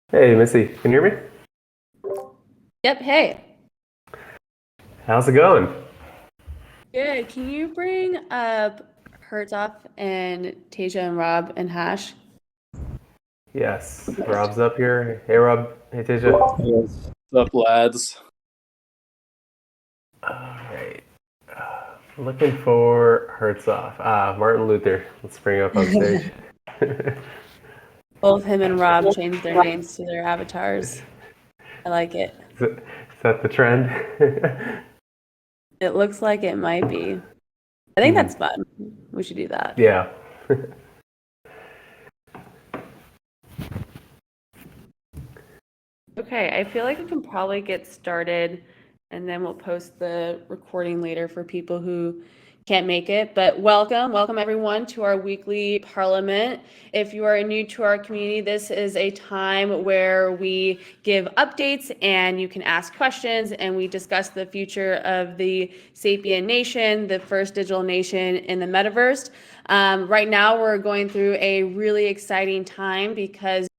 Hey, Missy, can you hear me? Yep. Hey. How's it going? Good. Can you bring up Herzoff and Tasia and Rob and Hash? Yes, Rob's up here. Hey, Rob. Hey, Tisha. Yes. What's up, lads? All right. Looking for Herzog. Martin Luther. Let's bring him up on stage. Both him and Rob changed their names to their avatars. I like it. Is that the trend? It looks like it might be. I think Hmm. that's fun. We should do that. Yeah. Okay, I feel like we can probably get started and then we'll post the recording later for people who can't make it. But welcome everyone to our weekly parliament. If you are new to our community, this is a time where we give updates and you can ask questions and we discuss the future of the Sapien Nation, the first digital nation in the metaverse. Right now, we're going through a really exciting time because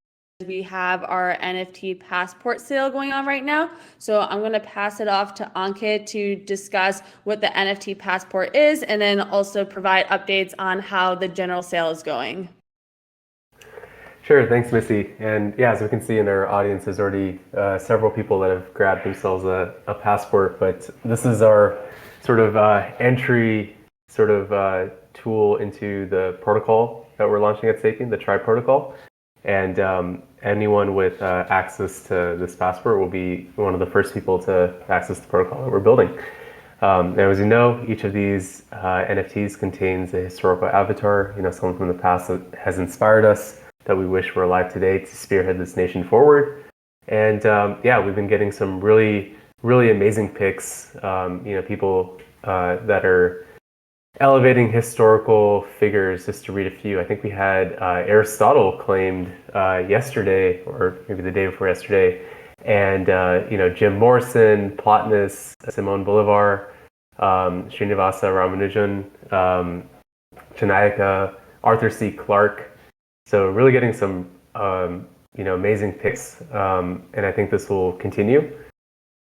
we have our NFT Passport Sale going on right now. So I'm going to pass it off to Ankit to discuss what the NFT Passport is and then also provide updates on how the general sale is going. Sure. Thanks, Missy. And yeah, as we can see in our audience, there's already several people that have grabbed themselves a passport. But this is our sort of entry sort of tool into the protocol that we're launching at Sapien, the Tri protocol. And anyone with access to this passport will be one of the first people to access the protocol that we're building. Now, as you know, each of these NFTs contains a historical avatar, someone from the past that has inspired us, that we wish were alive today to spearhead this nation forward. And yeah, we've been getting some really, really amazing picks. People that are elevating historical figures. Just to read a few, I think we had Aristotle claimed yesterday, or maybe the day before yesterday, and Jim Morrison, Plotinus, Simon Bolivar, Srinivasa Ramanujan, Chanayaka, Arthur C. Clarke. So really getting some amazing picks, and I think this will continue.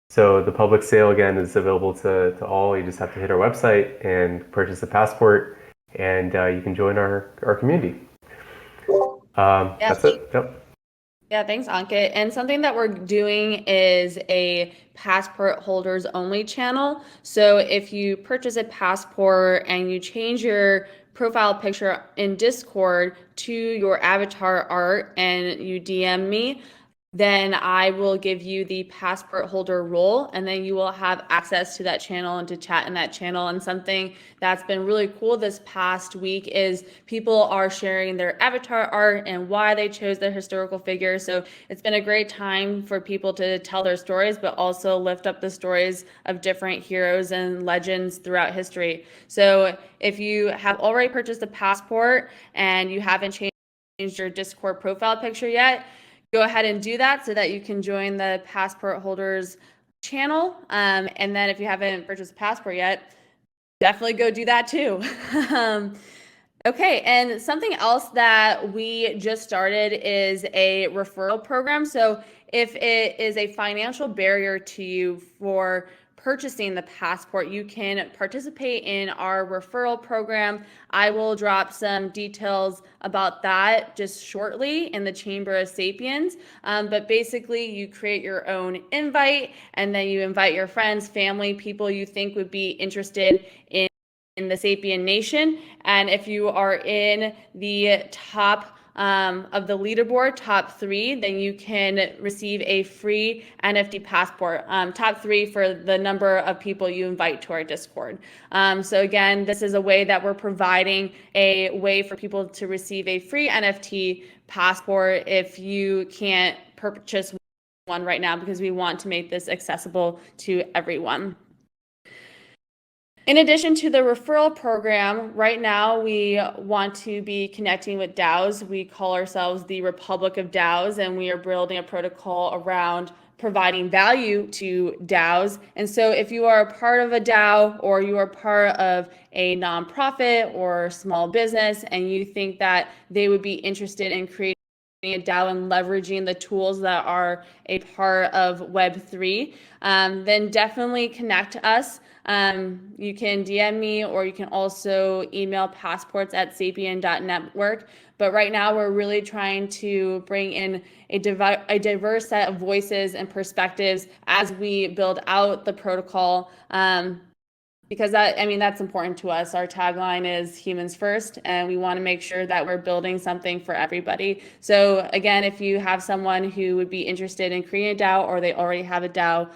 So the public sale again is available to all. You just have to hit our website and purchase a passport, and you can join our community. Yeah, That's it. Yep. Yeah, thanks, Ankit. And something that we're doing is a passport holders only channel. So if you purchase a passport and you change your profile picture in Discord to your avatar art and you DM me, then I will give you the passport holder role, and then you will have access to that channel and to chat in that channel. And something that's been really cool this past week is people are sharing their avatar art and why they chose their historical figure. So it's been a great time for people to tell their stories, but also lift up the stories of different heroes and legends throughout history. So if you have already purchased a passport and you haven't changed your Discord profile picture yet, go ahead and do that so that you can join the passport holders channel. And then if you haven't purchased a passport yet, definitely go do that too. Okay, and something else that we just started is a referral program. So if it is a financial barrier to you for purchasing the passport, you can participate in our referral program. I will drop some details about that just shortly in the Chamber of Sapiens. But basically, you create your own invite and then you invite your friends, family, people you think would be interested in the Sapien Nation. And if you are in the top of the leaderboard, top three, then you can receive a free NFT passport. Top three for the number of people you invite to our Discord. So again, this is a way that we're providing a way for people to receive a free NFT passport if you can't purchase one right now, because we want to make this accessible to everyone. In addition to the referral program, right now we want to be connecting with DAOs. We call ourselves the Republic of DAOs, and we are building a protocol around providing value to DAOs. And so if you are a part of a DAO or you are part of a nonprofit or small business and you think that they would be interested in creating a DAO and leveraging the tools that are a part of Web3, then definitely connect us. You can DM me, or you can also email passports@sapien.network. But right now, we're really trying to bring in a diverse set of voices and perspectives as we build out the protocol. Because that's important to us. Our tagline is humans first, and we want to make sure that we're building something for everybody. So again, if you have someone who would be interested in creating a DAO, or they already have a DAO,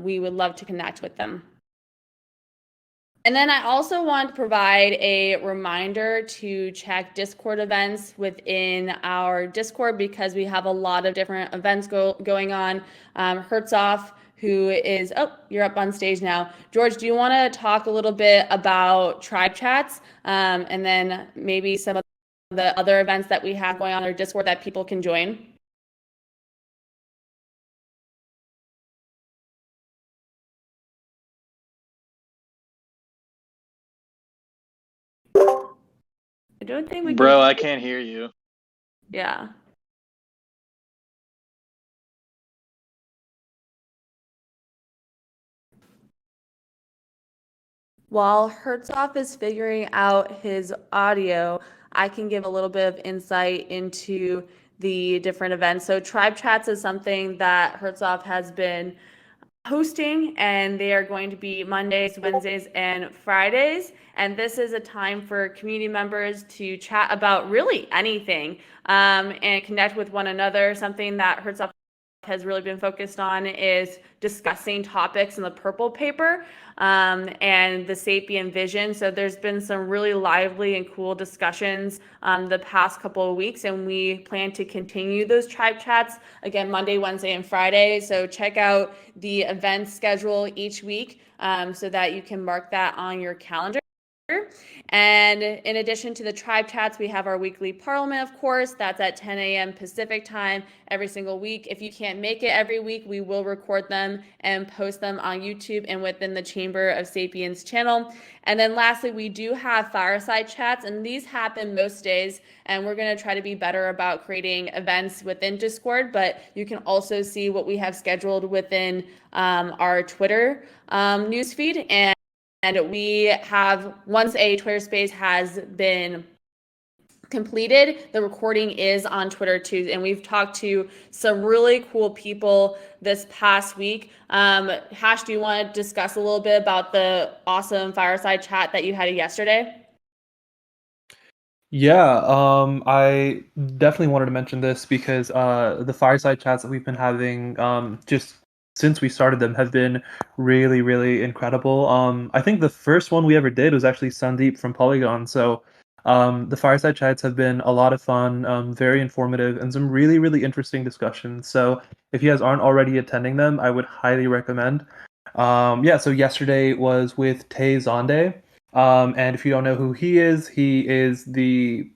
we would love to connect with them. And then I also want to provide a reminder to check Discord events within our Discord, because we have a lot of different events going on. Hertzoff, who is, oh, you're up on stage now. George, do you want to talk a little bit about tribe chats, and then maybe some of the other events that we have going on our Discord that people can join? I don't think we can. Bro, I can't hear you. Yeah. While Hertzhoff is figuring out his audio, I can give a little bit of insight into the different events. So Tribe Chats is something that Hertzhoff has been hosting, and they are going to be Mondays, Wednesdays, and Fridays. And this is a time for community members to chat about really anything, and connect with one another. Something that Hertzhoff has really been focused on is discussing topics in the purple paper, and the Sapien vision. So there's been some really lively and cool discussions the past couple of weeks, and we plan to continue those tribe chats again Monday, Wednesday, and Friday. So check out the event schedule each week, so that you can mark that on your calendar. And in addition to the tribe chats, we have our weekly parliament, of course. That's at 10 a.m. Pacific time every single week. If you can't make it every week, we will record them and post them on YouTube and within the Chamber of Sapiens channel. And then lastly, we do have Fireside Chats, and these happen most days. And we're going to try to be better about creating events within Discord, but you can also see what we have scheduled within our Twitter newsfeed. And we have, once a Twitter space has been completed, the recording is on Twitter too. And we've talked to some really cool people this past week. Hash, do you want to discuss a little bit about the awesome fireside chat that you had yesterday? Yeah, I definitely wanted to mention this because the fireside chats that we've been having just since we started them have been really, really incredible. I think the first one we ever did was actually Sandeep from Polygon. So the fireside chats have been a lot of fun, very informative, and some really, really interesting discussions. So if you guys aren't already attending them, I would highly recommend. Yeah, so yesterday was with Tay Zonde. And if you don't know who he is the,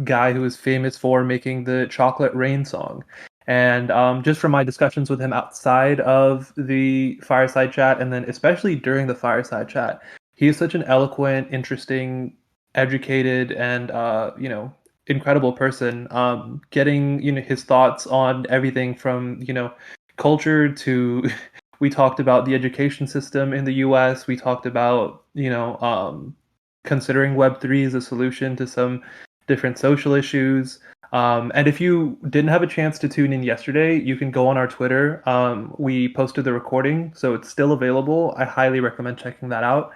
guy who is famous for making the Chocolate Rain song. And just from my discussions with him outside of the fireside chat, and then especially during the fireside chat, he is such an eloquent, interesting, educated, and incredible person. Getting his thoughts on everything from culture to we talked about the education system in the US. We talked about, considering Web3 as a solution to some different social issues. And if you didn't have a chance to tune in yesterday, you can go on our Twitter. We posted the recording, so it's still available. I highly recommend checking that out.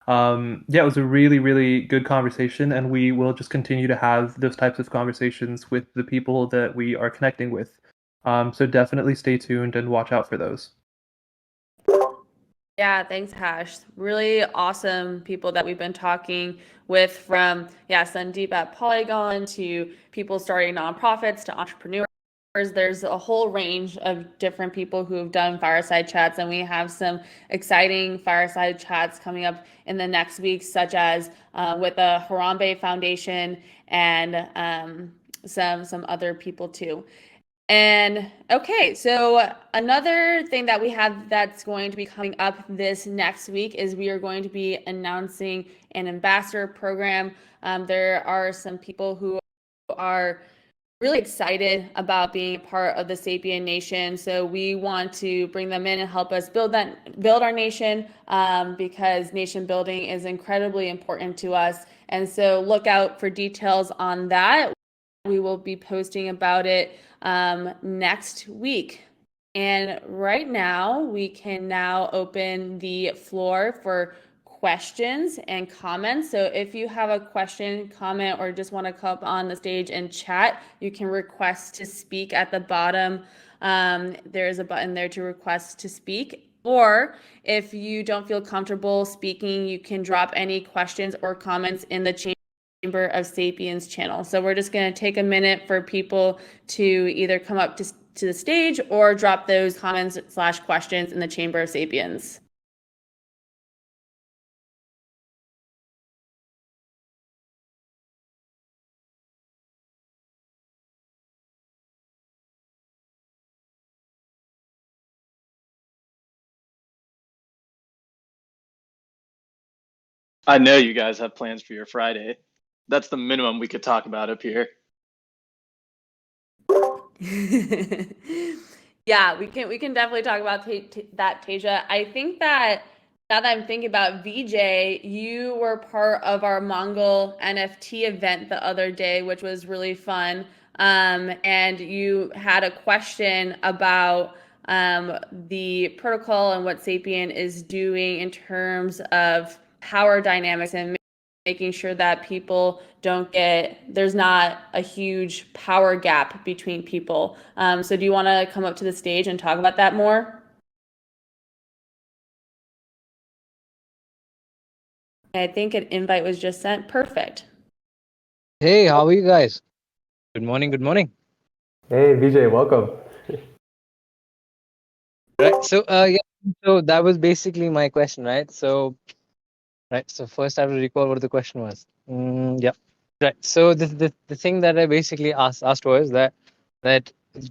Yeah, it was a really, really good conversation, and we will just continue to have those types of conversations with the people that we are connecting with. So definitely stay tuned and watch out for those. Yeah, thanks, Hash. Really awesome people that we've been talking with, from, Sandeep at Polygon to people starting nonprofits to entrepreneurs. There's a whole range of different people who have done fireside chats, and we have some exciting fireside chats coming up in the next week, such as with the Harambe Foundation and some other people too. And okay, so another thing that we have that's going to be coming up this next week is we are going to be announcing an ambassador program. There are some people who are really excited about being a part of the Sapien Nation. So we want to bring them in and help us build our nation, because nation building is incredibly important to us. And so look out for details on that. We will be posting about it next week. And right now, we can now open the floor for questions and comments. So if you have a question, comment, or just want to come up on the stage and chat, you can request to speak at the bottom. There is a button there to request to speak. Or if you don't feel comfortable speaking, you can drop any questions or comments in the Chamber of Sapiens channel. So we're just going to take a minute for people to either come up to the stage or drop those comments / questions in the Chamber of Sapiens. I know you guys have plans for your Friday. That's the minimum we could talk about up here. Yeah, we can definitely talk about that, Tasia. I think that now that I'm thinking about VJ, you were part of our Mongol NFT event the other day, which was really fun. And you had a question about the protocol and what Sapien is doing in terms of power dynamics and making sure that people there's not a huge power gap between people. So do you want to come up to the stage and talk about that more? I think an invite was just sent. Perfect. Hey, how are you guys? Good morning, good morning. Hey, VJ, welcome. Right. So that was basically my question, right? So first I have to recall what the question was. Yeah. Right. So the thing that I basically asked was that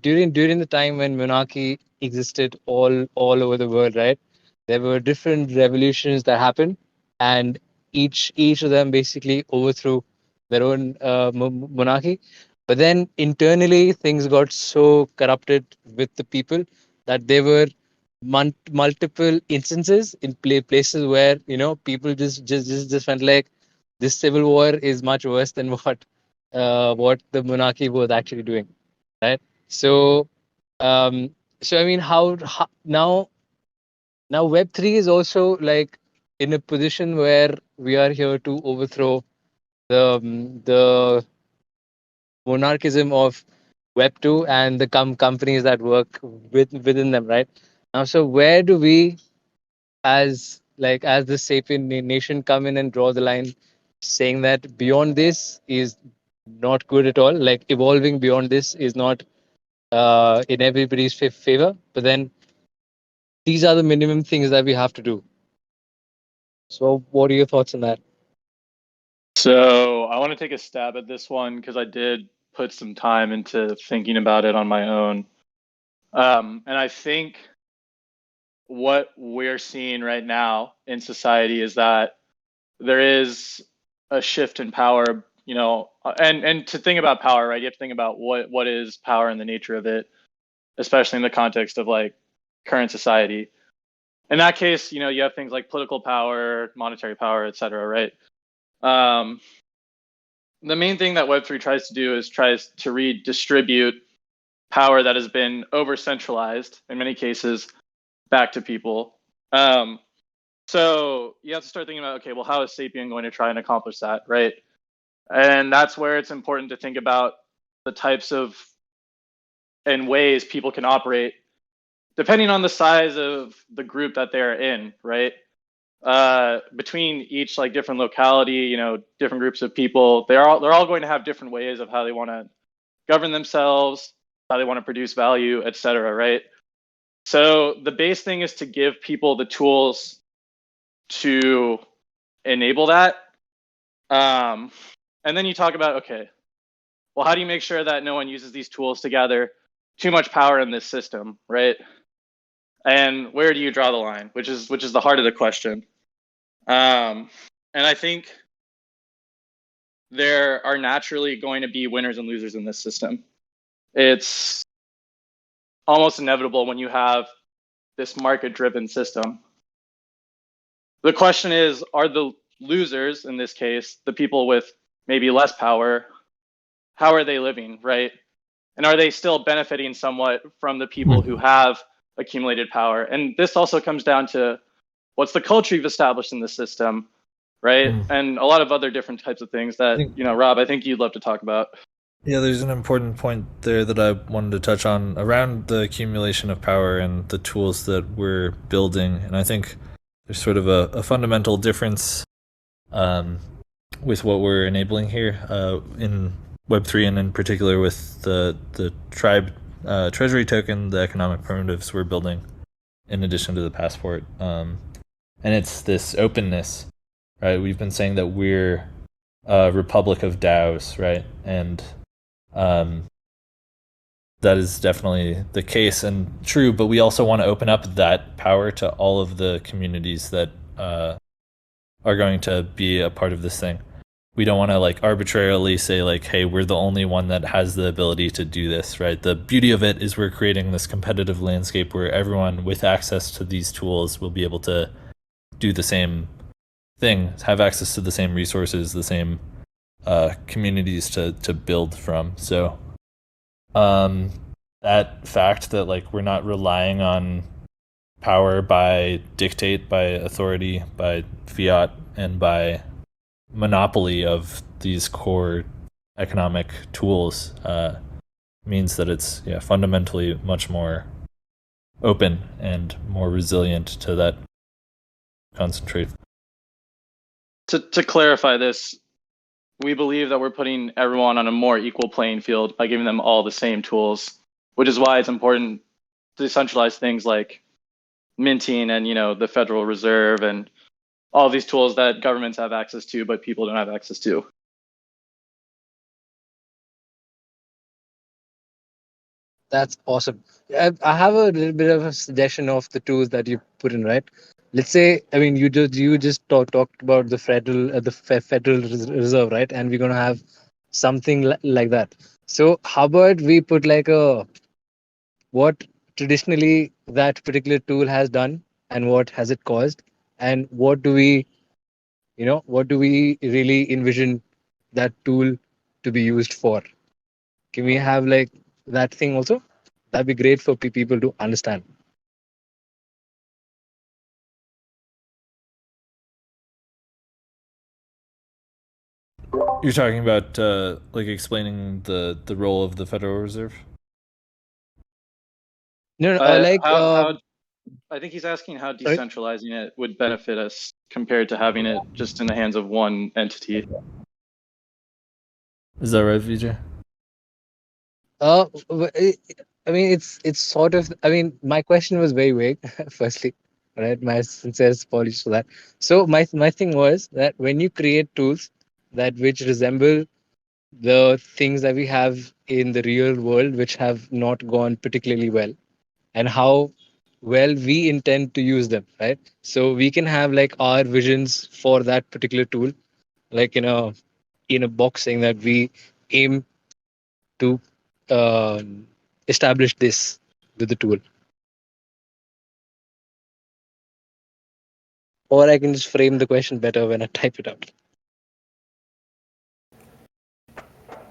during the time when monarchy existed all over the world, right? There were different revolutions that happened, and each of them basically overthrew their own monarchy. But then internally things got so corrupted with the people that there were multiple instances in places where people just felt like this civil war is much worse than what the monarchy was actually doing, right? So I mean, how now Web3 is also like in a position where we are here to overthrow the monarchism of Web2 and the companies that work within them, right? Now, so where do we, as the Sapien nation, come in and draw the line, saying that beyond this is not good at all? Like evolving beyond this is not in everybody's favor, but then these are the minimum things that we have to do. So, what are your thoughts on that? So I want to take a stab at this one because I did put some time into thinking about it on my own. And I think what we're seeing right now in society is that there is a shift in power, and to think about power, right? You have to think about what is power and the nature of it, especially in the context of like current society. In that case, you have things like political power, monetary power, et cetera, right? The main thing that Web3 tries to do is tries to redistribute power that has been over centralized in many cases back to people. So you have to start thinking about, okay, well, how is Sapien going to try and accomplish that, right? And that's where it's important to think about the types of and ways people can operate depending on the size of the group that they're in, right? Between each like different locality, different groups of people, they're all going to have different ways of how they want to govern themselves, how they want to produce value, et cetera, right? So the base thing is to give people the tools to enable that. And then you talk about, okay, well, how do you make sure that no one uses these tools to gather too much power in this system, right? And where do you draw the line, which is the heart of the question. And I think there are naturally going to be winners and losers in this system. it's almost inevitable when you have this market-driven system. The question is, are the losers, in this case, the people with maybe less power, how are they living, right? And are they still benefiting somewhat from the people who have accumulated power? And this also comes down to what's the culture you've established in the system, right? And a lot of other different types of things that, Rob, I think you'd love to talk about. Yeah, there's an important point there that I wanted to touch on around the accumulation of power and the tools that we're building. And I think there's sort of a fundamental difference with what we're enabling here in Web3, and in particular with the tribe treasury token, the economic primitives we're building in addition to the passport. And it's this openness, right? We've been saying that we're a republic of DAOs, right? And that is definitely the case and true, but we also want to open up that power to all of the communities that are going to be a part of this thing. We don't want to like arbitrarily say like, hey, we're the only one that has the ability to do this, right? The beauty of it is we're creating this competitive landscape where everyone with access to these tools will be able to do the same thing, have access to the same resources, the same communities to build from. So that fact that like we're not relying on power by dictate, by authority, by fiat, and by monopoly of these core economic tools means that it's fundamentally much more open and more resilient to that concentrate. To clarify this, we believe that we're putting everyone on a more equal playing field by giving them all the same tools, which is why it's important to decentralize things like minting and the Federal Reserve and all these tools that governments have access to, but people don't have access to. That's awesome. I have a little bit of a suggestion of the tools that you put in, right? Let's say, I mean, you just talked about the Federal Reserve, right? And we're gonna have something like that. So how about we put like what traditionally that particular tool has done and what has it caused, and what do we really envision that tool to be used for? Can we have like that thing also? That'd be great for people to understand. You're talking about like explaining the role of the Federal Reserve? No, I think he's asking how decentralizing it would benefit us compared to having it just in the hands of one entity. Is that right, VJ? I mean, it's sort of. I mean, my question was very vague. Firstly, right? My sincere apologies for that. So my thing was that when you create tools that which resemble the things that we have in the real world, which have not gone particularly well, and how well we intend to use them, right? So we can have like our visions for that particular tool, like in a box saying that we aim to uh, establish this with the tool. Or I can just frame the question better when I type it out.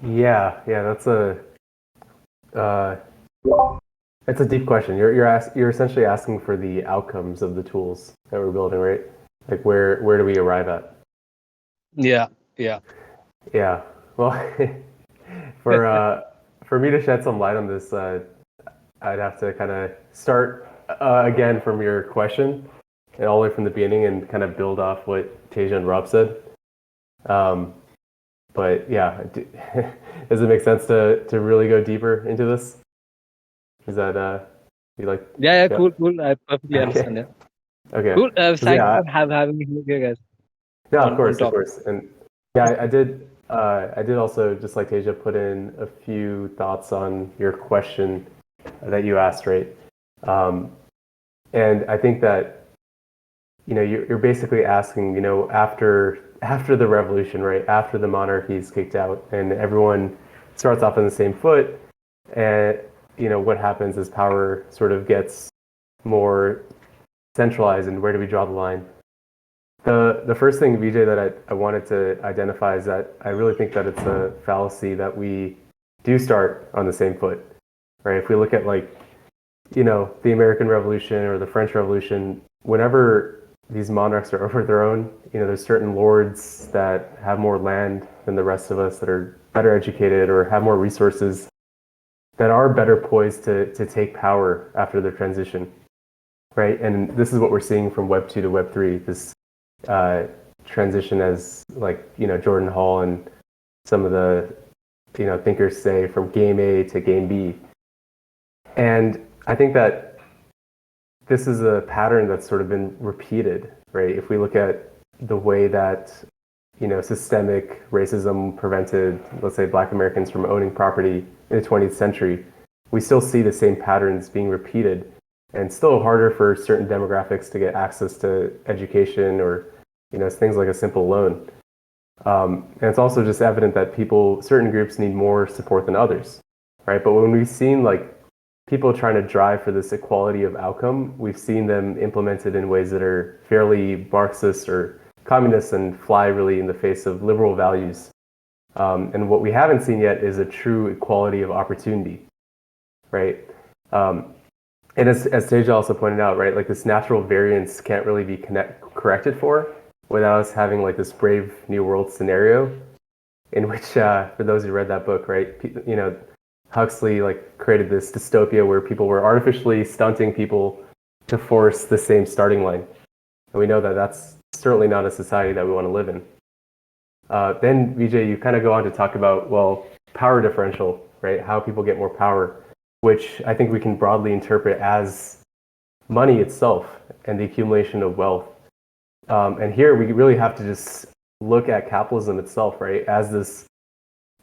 Yeah, that's a deep question. You're essentially asking for the outcomes of the tools that we're building, right? Like where do we arrive at? Yeah. Well, for me to shed some light on this, I'd have to kind of start again from your question and all the way from the beginning and kind of build off what Tasia and Rob said. But yeah, does it make sense to really go deeper into this? Is that you like? Yeah. Cool. I perfectly understand that. Okay. Cool. Thanks for having me here, guys. Yeah, of course. And yeah, I did also, just like Tasia, put in a few thoughts on your question that you asked, right? And I think that you're basically asking, after the revolution, right? After the monarchy is kicked out and everyone starts off on the same foot, And what happens as power sort of gets more centralized, and where do we draw the line? The first thing, Vijay, that I wanted to identify is that I really think that it's a fallacy that we do start on the same foot, right? If we look at the American Revolution or the French Revolution, whenever these monarchs are overthrown, there's certain lords that have more land than the rest of us, that are better educated or have more resources, that are better poised to take power after the transition, right? And this is what we're seeing from Web 2 to Web 3, this transition, as Jordan Hall and some of the thinkers say, from game A to game B. And I think that this is a pattern that's sort of been repeated, right? If we look at the way that systemic racism prevented, let's say, Black Americans from owning property in the 20th century, we still see the same patterns being repeated, and still harder for certain demographics to get access to education or things like a simple loan. And it's also just evident that certain groups need more support than others, right? But when we've seen people trying to drive for this equality of outcome, we've seen them implemented in ways that are fairly Marxist or communist and fly really in the face of liberal values. And what we haven't seen yet is a true equality of opportunity, right? And as Teja also pointed out, right, this natural variance can't really be corrected for without us having this brave new world scenario, in which, for those who read that book, right, Huxley created this dystopia where people were artificially stunting people to force the same starting line. And we know that that's certainly not a society that we want to live in. Then, Vijay, you kind of go on to talk about, power differential, right? How people get more power, which I think we can broadly interpret as money itself and the accumulation of wealth. And here we really have to just look at capitalism itself, right, as this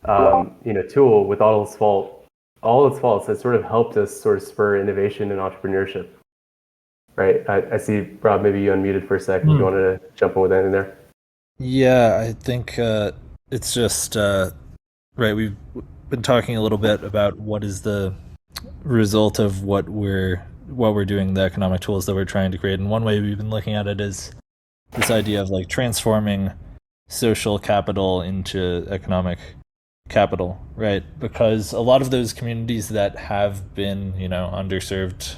tool with all its faults has sort of helped us sort of spur innovation and entrepreneurship, right? I see, Rob, maybe you unmuted for a second. You wanted to jump in with anything there? Yeah, I think it's just right. We've been talking a little bit about what is the result of what we're doing, the economic tools that we're trying to create. And one way we've been looking at it is this idea of transforming social capital into economic capital, right? Because a lot of those communities that have been, underserved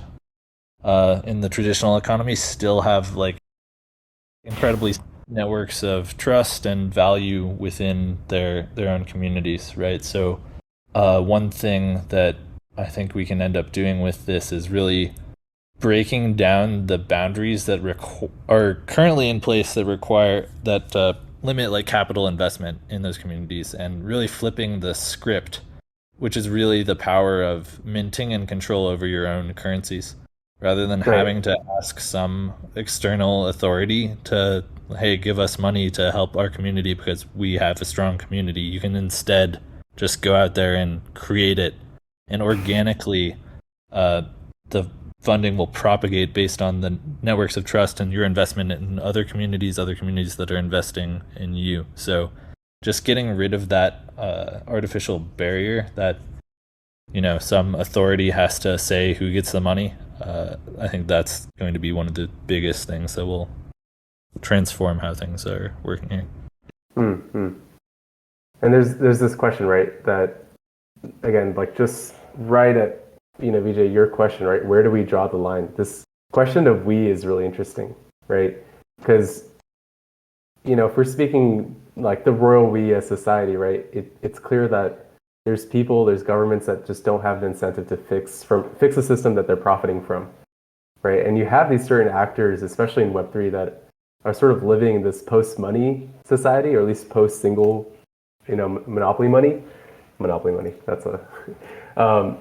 in the traditional economy still have incredibly networks of trust and value within their own communities, right? So one thing that I think we can end up doing with this is really breaking down the boundaries that are currently in place that limit capital investment in those communities, and really flipping the script, which is really the power of minting and control over your own currencies, rather than having to ask some external authority to, hey, give us money to help our community because we have a strong community. You can instead just go out there and create it, and organically the funding will propagate based on the networks of trust and your investment in other communities that are investing in you. So just getting rid of that artificial barrier that some authority has to say who gets the money. I think that's going to be one of the biggest things that will transform how things are working here. Mm-hmm. And there's this question, right, that again, just right at Vijay, your question, right? Where do we draw the line? This question of we is really interesting, right? Because, if we're speaking the royal we as society, right, it's clear that there's governments that just don't have the incentive to fix a system that they're profiting from, right? And you have these certain actors, especially in Web3, that are sort of living in this post-money society, or at least post-single, monopoly money. That's a...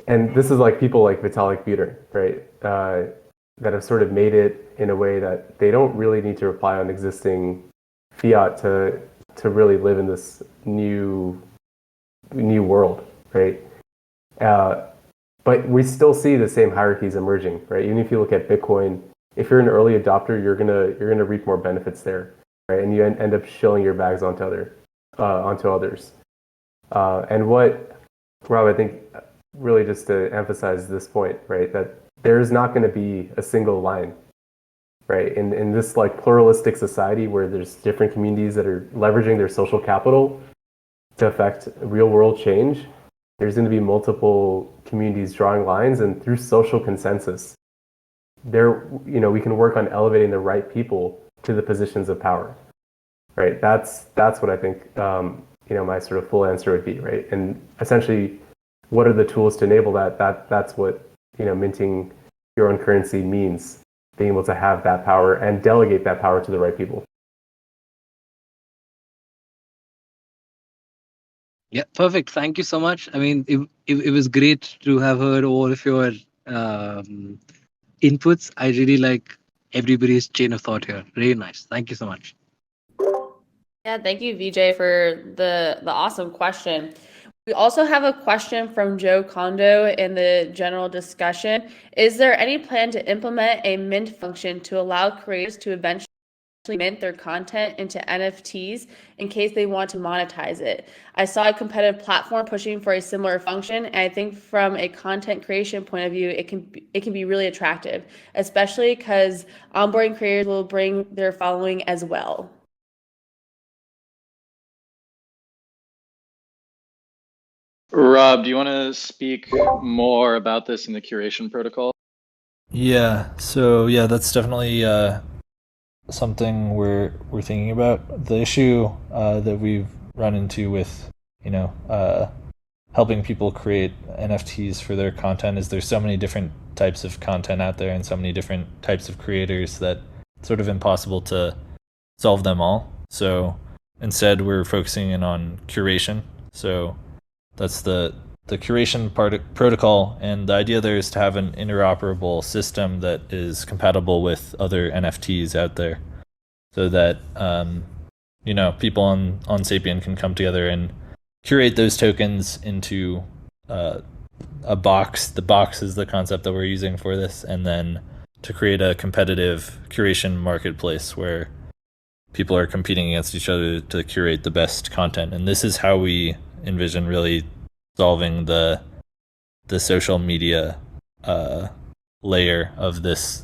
And this is people like Vitalik Buterin, right? That have sort of made it in a way that they don't really need to rely on existing fiat to really live in this new world, right? But we still see the same hierarchies emerging, right? Even if you look at Bitcoin, if you're an early adopter, you're gonna reap more benefits there, right? And you end up shilling your bags onto others. And what Rob, I think really just to emphasize this point, right, that there's not going to be a single line, right? In this like pluralistic society where there's different communities that are leveraging their social capital to affect real world change, there's going to be multiple communities drawing lines, and through social consensus, we can work on elevating the right people to the positions of power, right? That's what I think, my sort of full answer would be, right? And essentially, what are the tools to enable that? That's what, minting your own currency means, being able to have that power and delegate that power to the right people. Yeah, perfect. Thank you so much. I mean, it was great to have heard all of your inputs. I really like everybody's chain of thought here. Really nice. Thank you so much. Yeah, thank you, VJ, for the awesome question. We also have a question from Joe Kondo in the general discussion. Is there any plan to implement a mint function to allow creators to eventually mint their content into NFTs in case they want to monetize it? I saw a competitive platform pushing for a similar function, and I think from a content creation point of view, it can be really attractive, especially because onboarding creators will bring their following as well. Rob, do you want to speak more about this in the curation protocol? Yeah. So yeah, that's definitely something we're thinking about. The issue that we've run into with helping people create NFTs for their content is there's so many different types of content out there and so many different types of creators that it's sort of impossible to solve them all. So instead, we're focusing in on curation. So that's the curation protocol, and the idea there is to have an interoperable system that is compatible with other NFTs out there, so that people on Sapien can come together and curate those tokens into a box. The box is the concept that we're using for this, and then to create a competitive curation marketplace where people are competing against each other to curate the best content. And this is how we envision really solving the social media layer of this,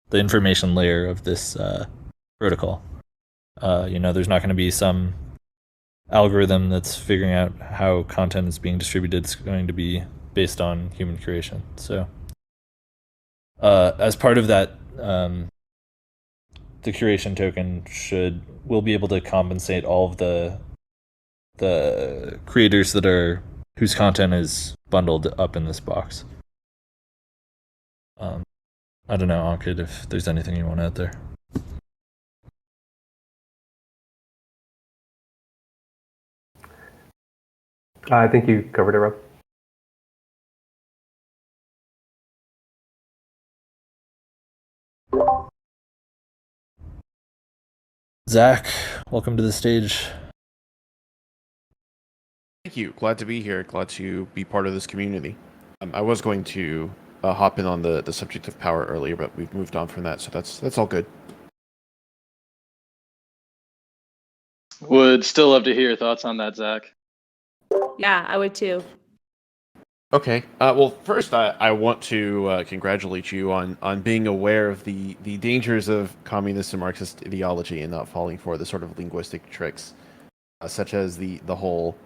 the information layer of this protocol. There's not going to be some algorithm that's figuring out how content is being distributed. It's going to be based on human curation. So as part of that, the curation token will be able to compensate all of the creators whose content is bundled up in this box. I don't know, Ankit, if there's anything you want to add there. I think you covered it, Rob. Zach, welcome to the stage. Thank you. Glad to be here. Glad to be part of this community. I was going to hop in on the subject of power earlier, but we've moved on from that, so that's all good. Would still love to hear your thoughts on that, Zach. Yeah, I would too. Okay. Well, first, I want to congratulate you on being aware of the dangers of communist and Marxist ideology and not falling for the sort of linguistic tricks, such as the whole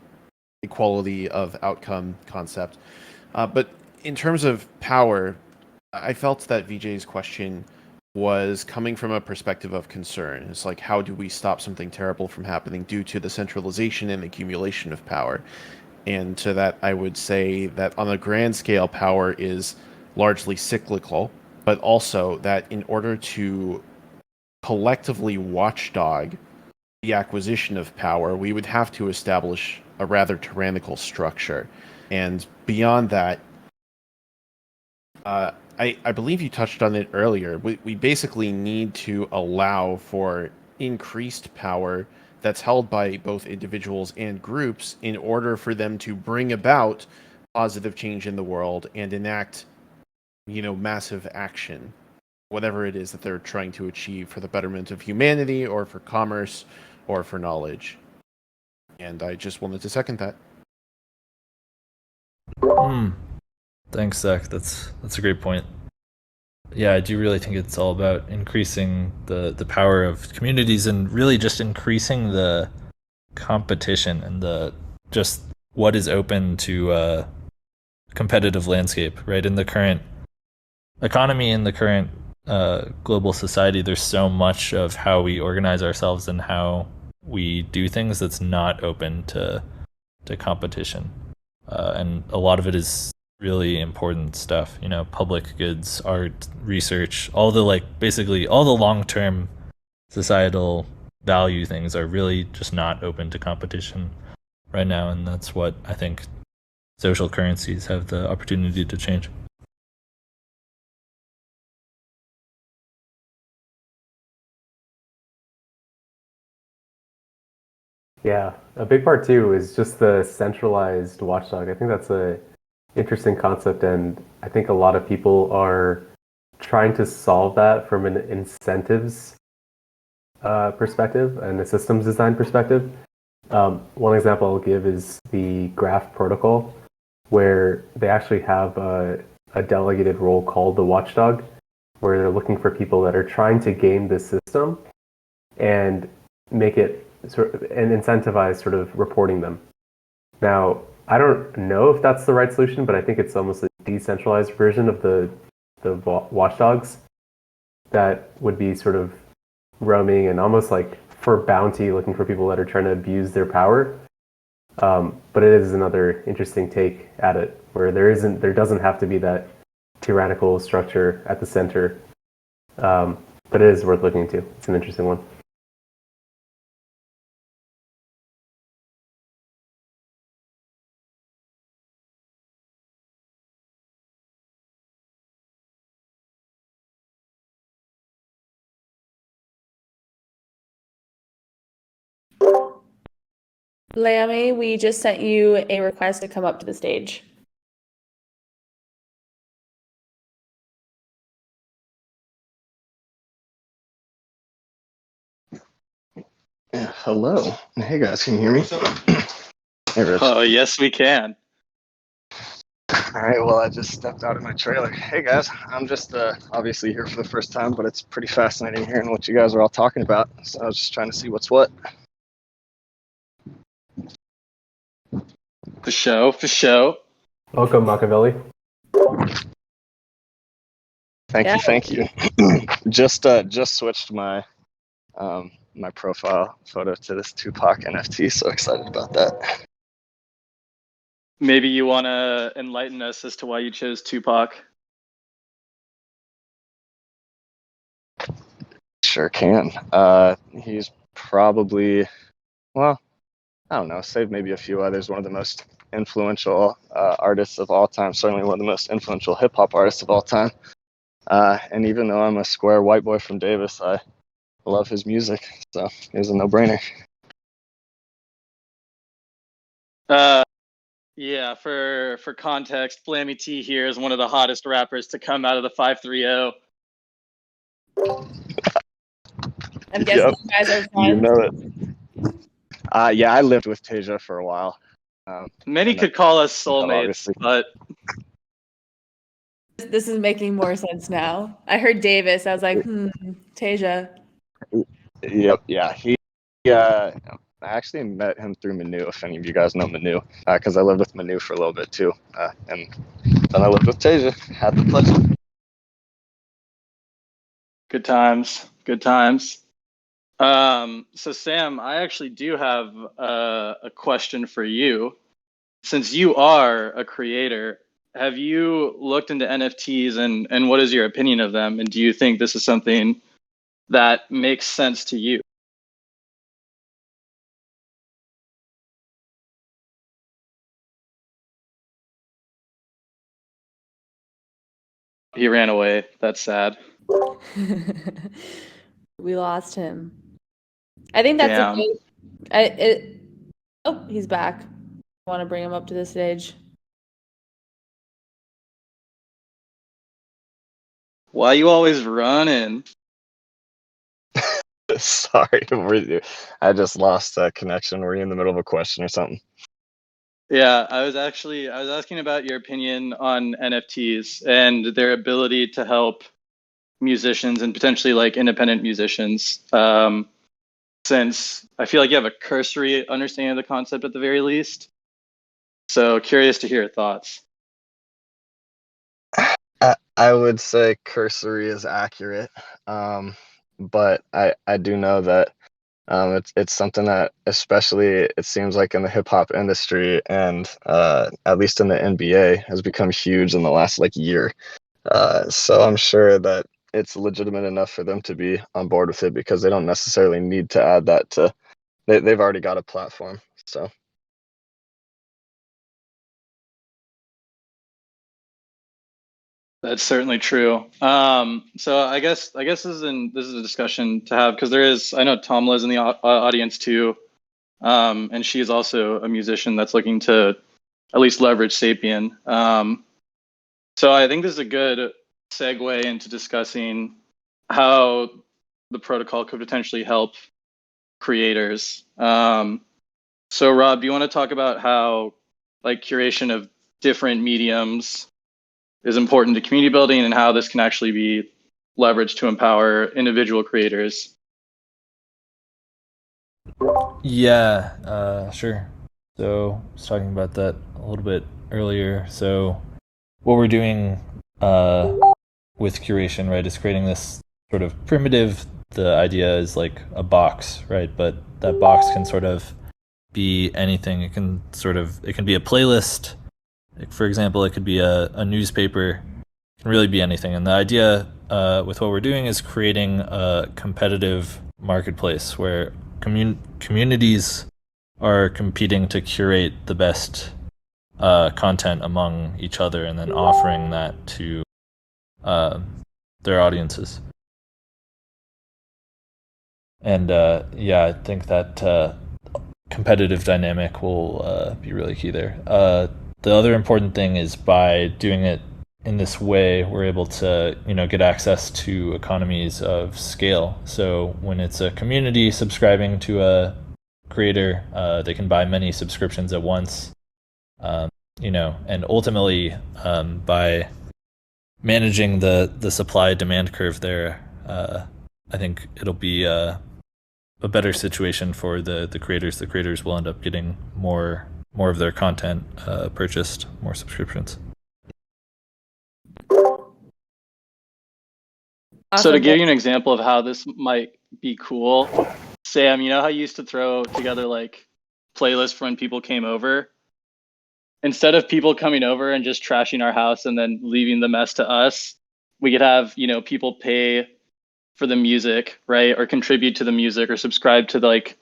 equality of outcome concept. But in terms of power, I felt that VJ's question was coming from a perspective of concern. It's like, how do we stop something terrible from happening due to the centralization and accumulation of power? And to that, I would say that on a grand scale, power is largely cyclical, but also that in order to collectively watchdog the acquisition of power, we would have to establish a rather tyrannical structure. And beyond that, I believe you touched on it earlier. We basically need to allow for increased power that's held by both individuals and groups in order for them to bring about positive change in the world and enact, massive action, whatever it is that they're trying to achieve for the betterment of humanity or for commerce or for knowledge. And I just wanted to second that. Thanks, Zach. That's a great point. Yeah, I do really think it's all about increasing the power of communities and really just increasing the competition and the just what is open to competitive landscape, right? In the current economy, in the current global society, there's so much of how we organize ourselves and how we do things that's not open to competition, and a lot of it is really important stuff. You know, public goods, art, research, all the basically all the long-term societal value things are really just not open to competition right now, and that's what I think social currencies have the opportunity to change. Yeah, a big part too is just the centralized watchdog. I think that's a interesting concept, and I think a lot of people are trying to solve that from an incentives perspective and a systems design perspective. One example I'll give is the Graph protocol, where they actually have a delegated role called the watchdog, where they're looking for people that are trying to game the system and make it and incentivize sort of reporting them. Now, I don't know if that's the right solution, but I think it's almost a decentralized version of the watchdogs that would be sort of roaming and almost like for bounty, looking for people that are trying to abuse their power. But it is another interesting take at it, where there doesn't have to be that tyrannical structure at the center. But it is worth looking into. It's an interesting one. Lammy, we just sent you a request to come up to the stage. Yeah, hello. Hey guys, can you hear me? Hey Rich. Oh, yes, we can. All right, well, I just stepped out of my trailer. Hey guys, I'm just obviously here for the first time, but it's pretty fascinating hearing what you guys are all talking about. So I was just trying to see what's what. For show. Welcome, Machiavelli. Thank you. Just switched my my profile photo to this Tupac NFT. So excited about that. Maybe you want to enlighten us as to why you chose Tupac. Sure can. He's probably, well, I don't know, save maybe a few others, one of the most influential artists of all time, certainly one of the most influential hip hop artists of all time. And even though I'm a square white boy from Davis, I love his music, so it was a no-brainer. Yeah, for context, Flammy T here is one of the hottest rappers to come out of the 530. I'm guessing you guys are friends. You know it. Yeah, I lived with Tasia for a while. Many could call us soulmates, but This is making more sense now. I heard Davis. I was like, Tasia. Yep, yeah. I actually met him through Manu, if any of you guys know Manu, because I lived with Manu for a little bit too. And then I lived with Tasia. Had the pleasure. good times. So Sam, I actually do have a question for you. Since you are a creator, have you looked into NFTs and what is your opinion of them? And do you think this is something that makes sense to you? He ran away. That's sad. We lost him. I think that's Damn. Oh, he's back. I want to bring him up to the stage. Why you always running? Sorry, I just lost connection. Were you in the middle of a question or something? Yeah, I was asking about your opinion on NFTs and their ability to help musicians and potentially like independent musicians. Since I feel like you have a cursory understanding of the concept at the very least. So curious to hear your thoughts. I would say cursory is accurate, but I do know that it's something that, especially it seems like in the hip hop industry and at least in the NBA, has become huge in the last like year. So I'm sure that it's legitimate enough for them to be on board with it because they don't necessarily need to add that to. They've already got a platform, so. That's certainly true. So I guess this is a discussion to have because I know Tomla's in the audience too, and she is also a musician that's looking to at least leverage Sapien. So I think this is a good segue into discussing how the protocol could potentially help creators. So Rob, do you want to talk about how like curation of different mediums is important to community building and how this can actually be leveraged to empower individual creators? Yeah, sure. So I was talking about that a little bit earlier. So what we're doing with curation, right, is creating this sort of primitive. The idea is like a box, right? But that box can sort of be anything. It can be a playlist. Like, for example, it could be a newspaper. It can really be anything. And the idea with what we're doing is creating a competitive marketplace where communities are competing to curate the best content among each other and then offering that to their audiences. And I think that competitive dynamic will be really key there. The other important thing is by doing it in this way, we're able to, get access to economies of scale. So when it's a community subscribing to a creator, they can buy many subscriptions at once. And ultimately, by managing the supply demand curve there, I think it'll be a better situation for the creators. The creators will end up getting more of their content purchased, more subscriptions. So to Awesome. give you an example of how this might be cool, Sam, you know how you used to throw together like playlists for when people came over? Instead of people coming over and just trashing our house and then leaving the mess to us, we could have, people pay for the music, right? Or contribute to the music or subscribe to like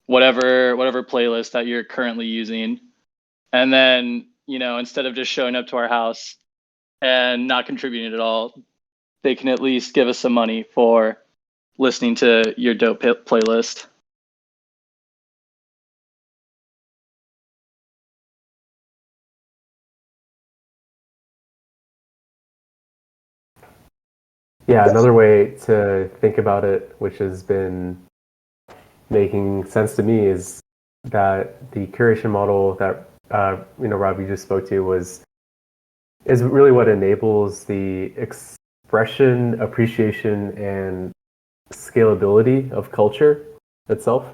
whatever playlist that you're currently using. And then, instead of just showing up to our house and not contributing at all, they can at least give us some money for listening to your dope playlist. Yeah, another way to think about it, which has been making sense to me, is that the curation model that Rob, you just spoke to is really what enables the expression, appreciation, and scalability of culture itself,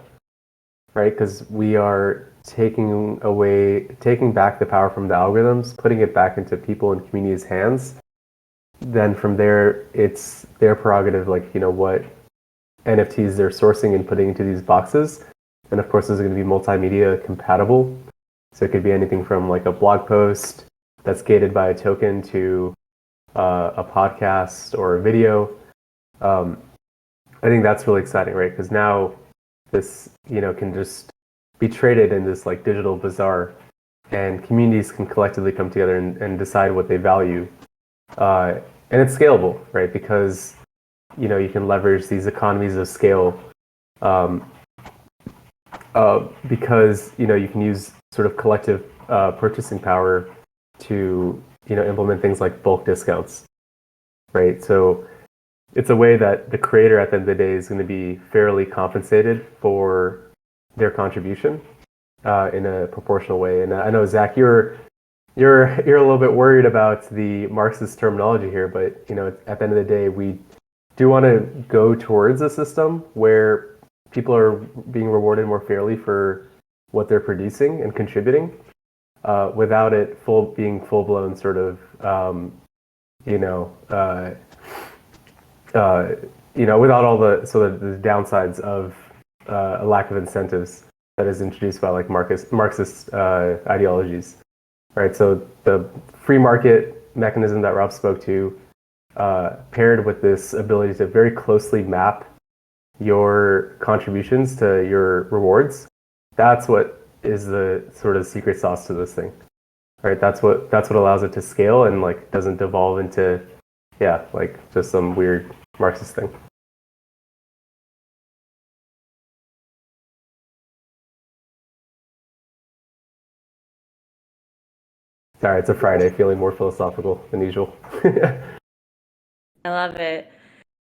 right? Because we are taking back the power from the algorithms, putting it back into people and communities' hands. Then from there, it's their prerogative, like, what NFTs they're sourcing and putting into these boxes. And of course, this is going to be multimedia compatible. So it could be anything from like a blog post that's gated by a token to a podcast or a video. I think that's really exciting, right? Because now this, can just be traded in this like digital bazaar, and communities can collectively come together and decide what they value. And it's scalable, right? Because you can leverage these economies of scale because you can use sort of collective purchasing power to implement things like bulk discounts, right? So it's a way that the creator at the end of the day is going to be fairly compensated for their contribution, in a proportional way. And I know, Zach, you're a little bit worried about the Marxist terminology here, but at the end of the day, we do want to go towards a system where people are being rewarded more fairly for what they're producing and contributing, without it being full-blown sort of without all the the downsides of a lack of incentives that is introduced by like Marxist ideologies, right? So the free market mechanism that Rob spoke to, paired with this ability to very closely map your contributions to your rewards, that's what is the sort of secret sauce to this thing, right? That's what allows it to scale and like doesn't devolve into like just some weird Marxist thing. Sorry, it's a Friday, feeling more philosophical than usual. I love it.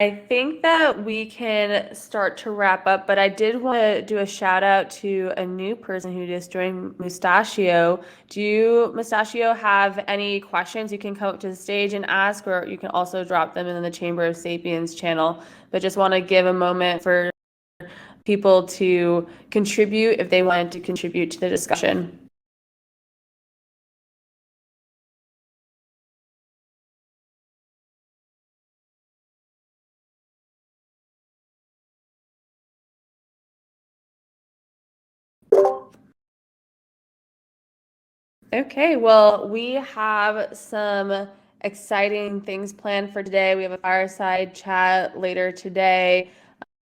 I think that we can start to wrap up, but I did want to do a shout out to a new person who just joined, Mustachio. Do you, Mustachio, have any questions you can come up to the stage and ask, or you can also drop them in the Chamber of Sapiens channel? But just want to give a moment for people to contribute if they wanted to contribute to the discussion. Okay, well, we have some exciting things planned for today. We have a fireside chat later today,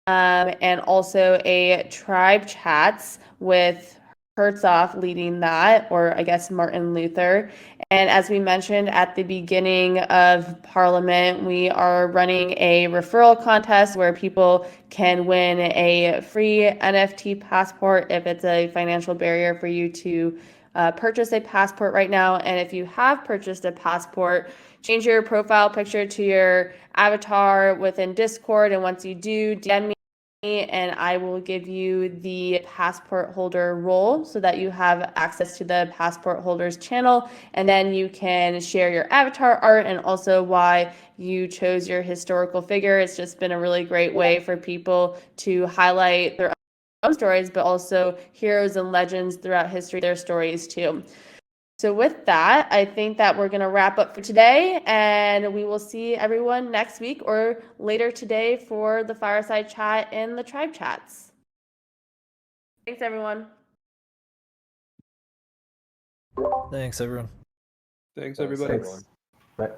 and also a tribe chats with Herzog leading that, or I guess Martin Luther. And as we mentioned at the beginning of Parliament, we are running a referral contest where people can win a free NFT passport if it's a financial barrier for you to purchase a passport right now. And if you have purchased a passport, change your profile picture to your avatar within Discord. And once you do, DM me and I will give you the passport holder role so that you have access to the passport holders channel. And then you can share your avatar art and also why you chose your historical figure. It's just been a really great way for people to highlight their own stories, but also heroes and legends throughout history, their stories too. So with that, I think that we're going to wrap up for today, and we will see everyone next week or later today for the fireside chat and the tribe chats. Thanks, everyone. Thanks, everyone. Thanks, everybody. Thanks. Bye.